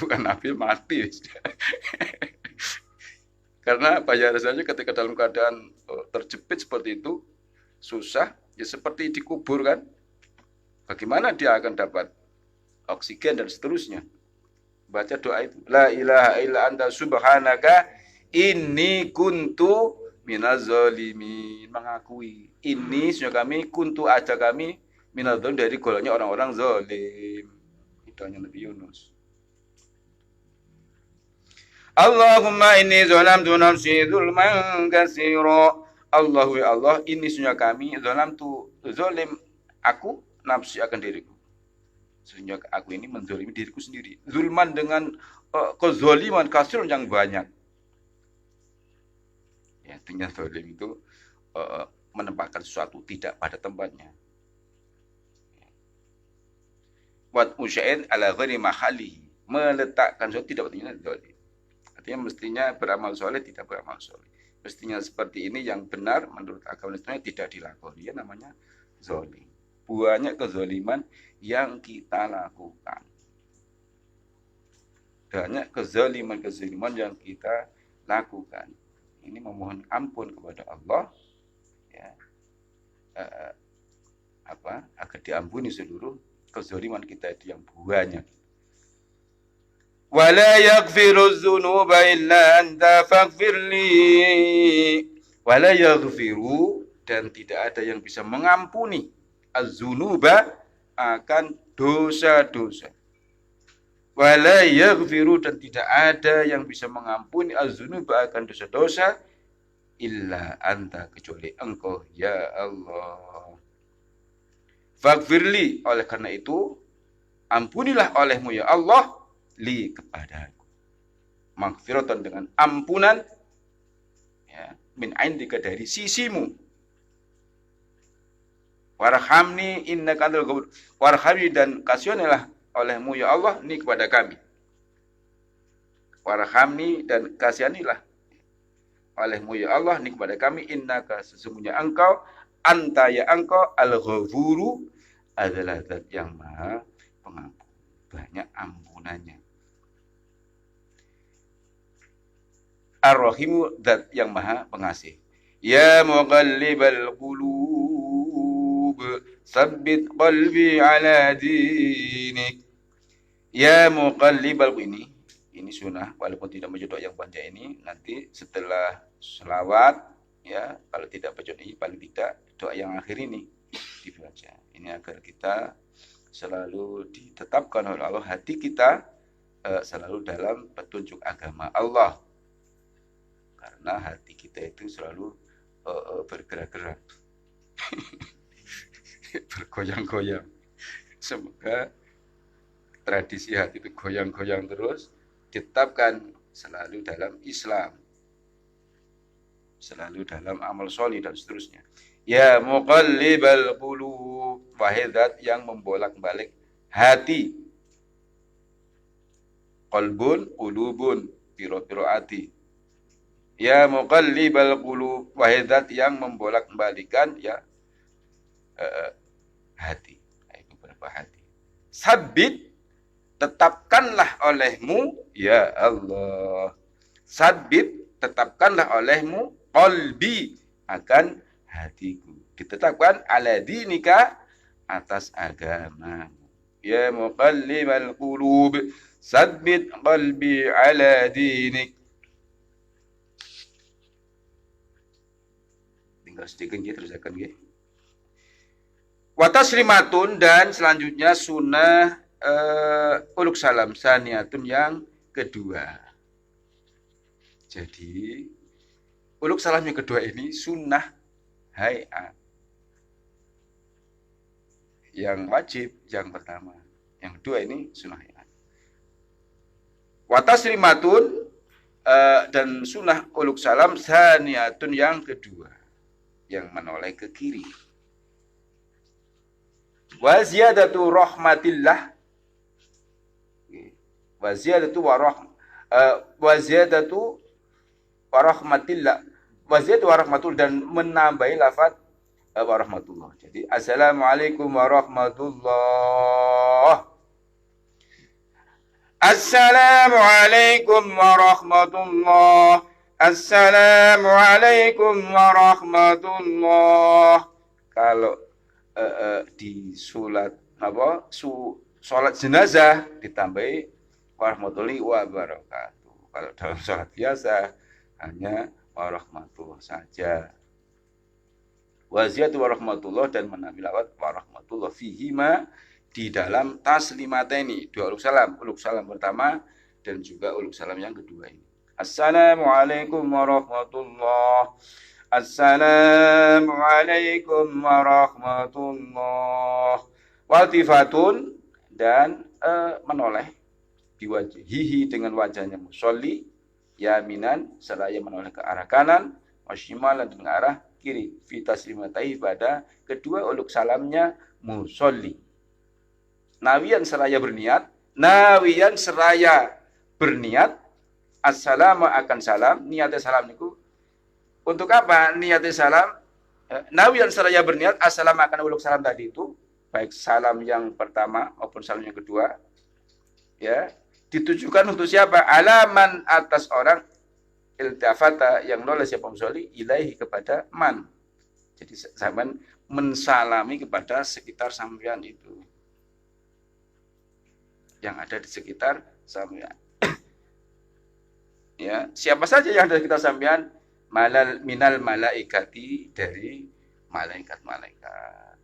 bukan Nabi mati. Karena rasanya ketika dalam keadaan terjepit seperti itu susah, ya seperti dikubur kan. Bagaimana dia akan dapat oksigen dan seterusnya. Baca doa itu. La ilaha illa anta subhanaka inni kuntu minaz zalimin. Mengakui. Ini sudah kami, kuntu ada kami minaz zalimin dari golongan orang-orang zalim. Itu hanya Nabi Yunus. Allahumma inni zalamtu nafsi zulman katsira. Allahu ya Allah, ini sunnah kami, zalamtu zalim aku nafsi akan diriku. Sesungguhnya aku ini menzalimi diriku sendiri. Zulman dengan kezaliman kasir yang banyak. Ya, artinya zalim itu menempatkan sesuatu tidak pada tempatnya. Wat musya'id ala ghairi mahali, meletakkan sesuatu tidak pada tempatnya zalim. Artinya mestinya beramal soleh tidak beramal soleh. Mestinya seperti ini yang benar menurut agama Islam tidak dilakoni, ya namanya zalim. Banyak kezaliman yang kita lakukan. Banyak kezaliman yang kita lakukan. Ini memohon ampun kepada Allah, ya, agar diampuni seluruh kezaliman kita itu yang banyak. Wala yaghfiru dzunuba illa anta faghfirli. Wala yaghfiru, dan tidak ada yang bisa mengampuni az-dzunuba akan dosa-dosa. Wala yaghfiru, dan tidak ada yang bisa mengampuni az-dzunuba akan dosa-dosa illa anta, kecuali engkau ya Allah. Faghfirli, oleh karena itu ampunilah olehmu ya Allah li kepadaku, maghfiratan dengan ampunan, ya, min indika dari sisimu, warhamni innaka antal ghafur, warhamni, dan kasihanilah olehmu ya Allah ni kepada kami, warhamni, dan kasihanilah olehmu ya Allah ni kepada kami, innaka, sesungguhnya engkau, anta ya engkau, al-ghafuru, adalah zat yang maha pengampun, banyak ampunannya. Ar-Rahimu, zat yang maha pengasih. Ya muqallibal qulub, sabbit qalbi ala dinik. Ya muqallibal, ini sunnah, walaupun tidak baca doa yang panjang ini, nanti setelah selawat, ya, kalau tidak baca ini paling tidak doa yang akhir ini dibaca. Ini agar kita selalu ditetapkan oleh Allah, hati kita selalu dalam petunjuk agama Allah. Karena hati kita itu selalu bergerak-gerak, bergoyang-goyang. Semoga tradisi hati itu goyang-goyang terus, ditetapkan selalu dalam Islam, selalu dalam amal solih dan seterusnya. Ya muqallibal qulub, wahai zat yang membolak-balik hati. Qalbun, qulubun, piro-piro hati. Ya muqallibal qulub, wahai zat yang membolak-balikan, ya, hati, beberapa hati. Sabit, tetapkanlah olehmu ya Allah. Sabit, tetapkanlah olehmu qalbi, akan hatiku. Ditetapkan ala dinika, atas agamamu. Ya muqallibal qulub, sabbit qalbi ala dinik. Tinggal sedikit gitu, teruskan gitu. Wa taslimatun, dan selanjutnya sunnah uluk salam saniyatun yang kedua. Jadi uluk salam yang kedua ini sunnah hayat. Yang wajib yang pertama, yang kedua ini sunnah hayat. Wa taslimatun dan sunnah uluk salam saniyatun yang kedua, yang menoleh ke kiri. Wa ziyadatu rahmatillah, wa ziyadatu wa rahmatillah, wa ziyadatu wa rahmatul, dan menambahi lafaz warahmatullah. Jadi assalamualaikum warahmatullah. Assalamualaikum warahmatullah. Assalamualaikum warahmatullah. Kalau di salat salat jenazah ditambahi warahmatullahi wabarakatuh. Kalau dalam salat biasa hanya warahmatullah saja. Waziyatu warahmatullah, dan menambil lafaz warahmatullah fihima, di dalam taslimateni, dua uluk salam pertama dan juga uluk salam yang kedua ini. Assalamualaikum warahmatullah. Assalamualaikum warahmatullah. Waltifatun, dan menoleh biwajhihi, dengan wajahnya musolli, yaminan, seraya menoleh ke arah kanan, wasyimalan, dan ke arah kiri, fi taslimatai, pada kedua uluk salamnya musolli. Nawiyan seraya berniat, assalamu akan salam, niatnya salam niku untuk apa? Niatnya salam, nawiyan seraya berniat, assalamu akan uluk salam tadi itu, baik salam yang pertama maupun salam yang kedua, ya, ditujukan untuk siapa? Alaman, atas orang, iltafata, yang noleh siapa musolli, ilaihi, kepada man. Jadi sampean mensalami kepada sekitar sampean itu, yang ada di sekitar sampean. Ya, siapa saja yang ada di sekitar sampean, minal malaikati, dari malaikat-malaikat.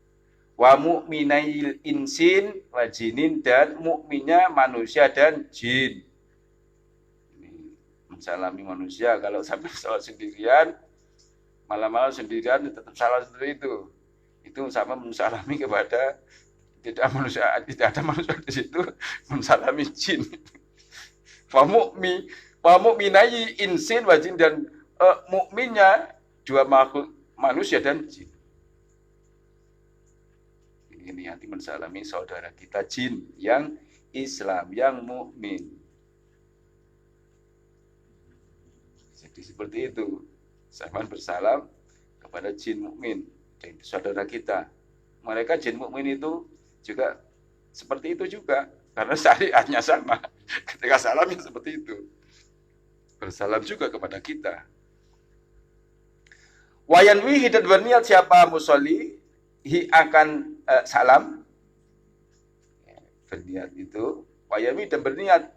Wa mu'minail insin wa jinin, dan mukminnya manusia dan jin. Ini mensalami manusia. Kalau sampai salat sendirian, malam-malam sendirian, tetap salat seperti itu. Itu sama mensalami kepada tidak ada manusia di situ, mensalami jin. Wa mu'minai insin wa jin, dan mukminnya dua makhluk, manusia dan jin. Ini nanti mensalami saudara kita jin yang Islam, yang mukmin. Jadi seperti itu. Sama bersalam kepada jin mukmin, dan saudara kita. Mereka jin mukmin itu juga seperti itu juga, karena syariatnya sama. Ketika salam ya seperti itu, bersalam juga kepada kita. Wayanwihi, dan berniat siapa musolli, hi akan salam, berniat itu. Wayanwi, dan berniat,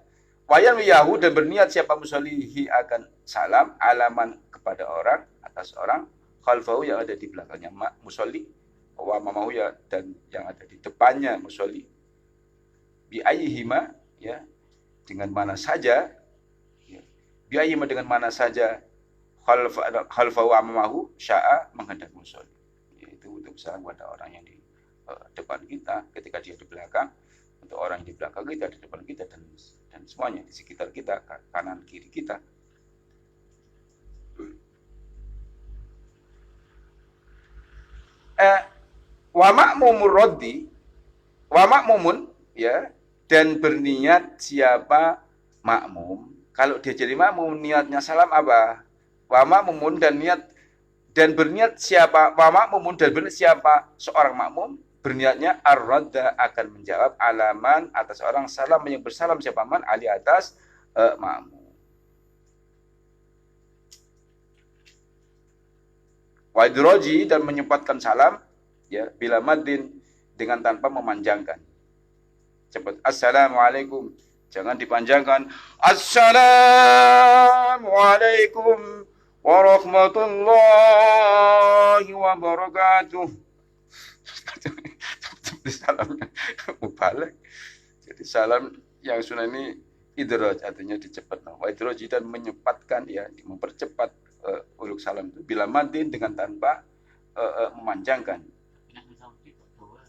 wayanwiyahu, dan berniat siapa musolli, hi akan salam, alaman, kepada orang, atas orang, khalfahu, yang ada di belakangnya musolli, wa mamahu, ya, dan yang ada di depannya musolli, bi ayyihima, ya, dengan mana saja, ya, bi ayyihima, dengan mana saja, khalfahu wa mamahu, sya'a, menghadap musolli, yaitu untuk salam kepada orang yang di depan kita, ketika dia di belakang, untuk orang yang di belakang kita, di depan kita, dan semuanya di sekitar kita, kanan kiri kita. Wa ma'mumun, ya, dan berniat siapa makmum. Kalau dia jadi makmum, niatnya salam apa? Wa ma'mumun, dan berniat siapa wa ma'mumun, dan berniat siapa seorang makmum, berniatnya ar-radda, akan menjawab, alaman, atas orang, salam, yang bersalam siapa man, ali, atas makmum. Wa idroji, dan menyempatkan salam, ya, bila madin, dengan tanpa memanjangkan. Cepat, assalamualaikum, jangan dipanjangkan. Assalamualaikum warahmatullahi wabarakatuh. Salamnya mubalik. Jadi salam yang sunnah ini idraj, artinya dicepat. Wa idraj dan menyepatkan ya, mempercepat uluk salam itu bila madin dengan tanpa memanjangkan. Yang Saudi kok bawa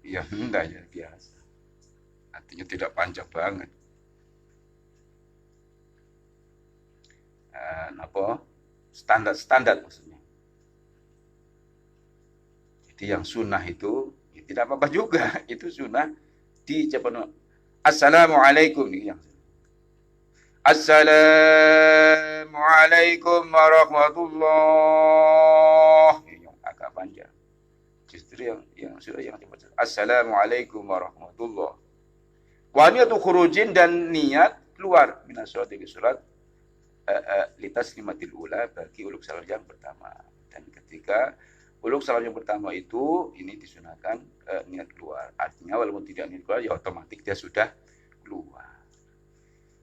Ya enggak ya biasa. Artinya tidak panjang banget. Apa? Standar maksudnya. Jadi yang sunnah itu ya tidak apa-apa juga. Itu sunnah dicepat. Assalamualaikum nih yang Assalamualaikum warahmatullah. Yang agak panjang. Justru yang sudah yang cepat. Assalamualaikum warahmatullah. Wa niatu khurujin dan niat keluar minas surat dari surat litaslimatil ula bagi uluk salam yang pertama. Dan ketika uluk salam yang pertama itu ini disunahkan niat keluar. Artinya walaupun tidak niat keluar ya otomatis dia sudah keluar.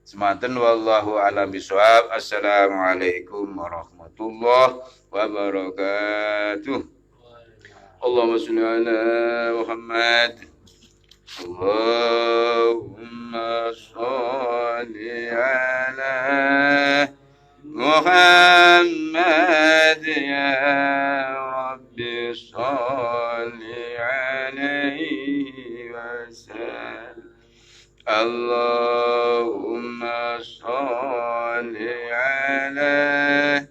Semanten wallahu a'lam bishawab. Assalamualaikum warahmatullahi wabarakatuh. Allahumma shalli ala Muhammad. Allahumma shalli ala Muhammad ya Rabbi shalli alaihi wasallam. Allahumma shalli ala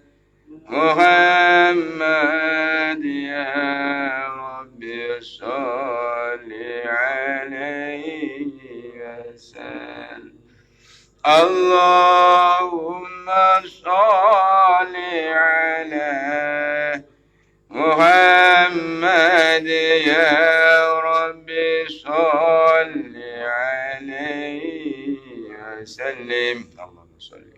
Muhammad ya Rabbi shalli alaihi wasallam. Allahumma shalli ala Muhammad ya Rabbi shalli alaihi wasallam. Allahumma shalli